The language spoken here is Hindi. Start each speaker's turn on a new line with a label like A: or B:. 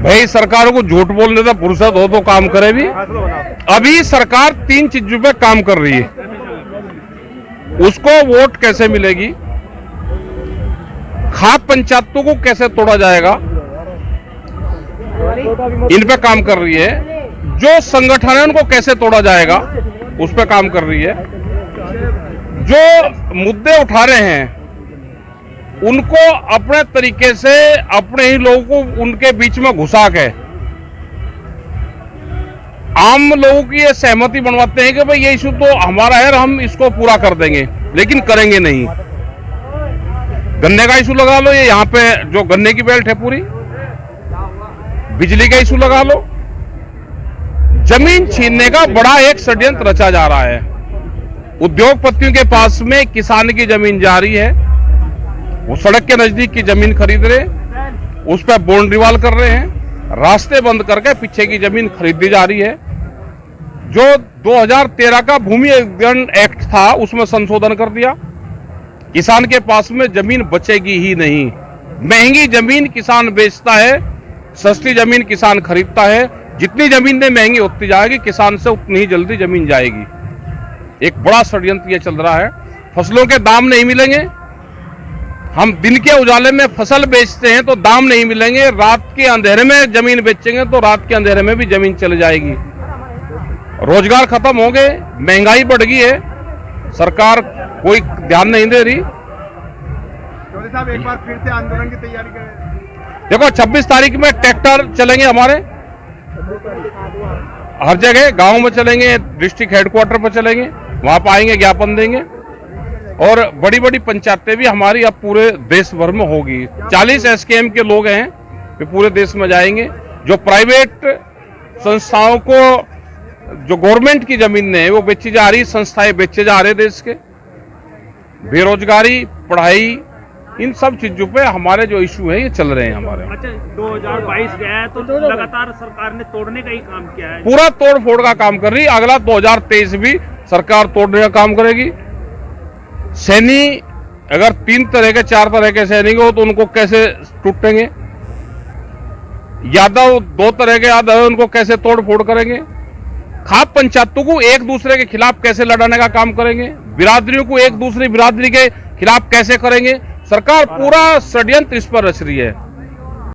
A: भाई सरकार को झूठ बोलने का फुर्सत हो तो काम करे भी। अभी सरकार 3 चीजों पे काम कर रही है। उसको वोट कैसे मिलेगी, खाप पंचायतों को कैसे तोड़ा जाएगा, इन पे काम कर रही है। जो संगठन है उनको कैसे तोड़ा जाएगा, उस पे काम कर रही है। जो मुद्दे उठा रहे हैं उनको अपने तरीके से अपने ही लोगों को उनके बीच में घुसा के आम लोगों की ये सहमति बनवाते हैं कि भाई ये इशू तो हमारा है और हम इसको पूरा कर देंगे, लेकिन करेंगे नहीं। गन्ने का इशू लगा लो, ये यहाँ पे जो गन्ने की बेल्ट है पूरी, बिजली का इशू लगा लो, जमीन छीनने का बड़ा एक षड्यंत्र रचा जा रहा है। उद्योगपतियों के पास में किसान की जमीन जा रही है, वो सड़क के नजदीक की जमीन खरीद रहे, उस पर बाउंड्री वॉल कर रहे हैं, रास्ते बंद करके पीछे की जमीन खरीदी जा रही है। जो 2013 का भूमि अधिग्रहण एक्ट था उसमें संशोधन कर दिया। किसान के पास में जमीन बचेगी ही नहीं। महंगी जमीन किसान बेचता है, सस्ती जमीन किसान खरीदता है। जितनी जमीन महंगी होती जाएगी किसान से उतनी ही जल्दी जमीन जाएगी। एक बड़ा षड्यंत्र ये चल रहा है। फसलों के दाम नहीं मिलेंगे, हम दिन के उजाले में फसल बेचते हैं तो दाम नहीं मिलेंगे, रात के अंधेरे में जमीन बेचेंगे तो रात के अंधेरे में भी जमीन चली जाएगी। रोजगार खत्म हो गए, महंगाई बढ़ गई है, सरकार कोई ध्यान नहीं दे रही।
B: चौधरी साहब एक बार फिर से आंदोलन की तैयारी करें।
A: देखो 26 तारीख में ट्रैक्टर चलेंगे हमारे हर जगह, गांव में चलेंगे, डिस्ट्रिक्ट हेडक्वार्टर पर चलेंगे, वहां पर आएंगे, ज्ञापन देंगे। और बड़ी बड़ी पंचायतें भी हमारी अब पूरे देश भर में होगी। 40 एसकेएम के लोग हैं, वे पूरे देश में जाएंगे। जो प्राइवेट संस्थाओं को, जो गवर्नमेंट की जमीन है वो बेची जा रही, संस्थाएं बेचे जा रहे देश के। बेरोजगारी, पढ़ाई, इन सब चीजों पे हमारे जो इशू है ये चल रहे हैं हमारे।
C: अच्छा, 2022 गया है तो लगातार सरकार ने तोड़ने का ही काम किया है,
A: पूरा तोड़ फोड़ का काम कर रही है। अगला 2023 भी सरकार तोड़ने का काम करेगी। सैनी अगर 3 तरह के 4 तरह के सैनिक हो तो उनको कैसे टूटेंगे, यादव 2 तरह के यादव है उनको कैसे तोड़ फोड़ करेंगे, खाप पंचायतों को एक दूसरे के खिलाफ कैसे लड़ाने का काम करेंगे, बिरादरियों को एक दूसरी बिरादरी के खिलाफ कैसे करेंगे। सरकार पूरा षड्यंत्र इस पर रच रही है।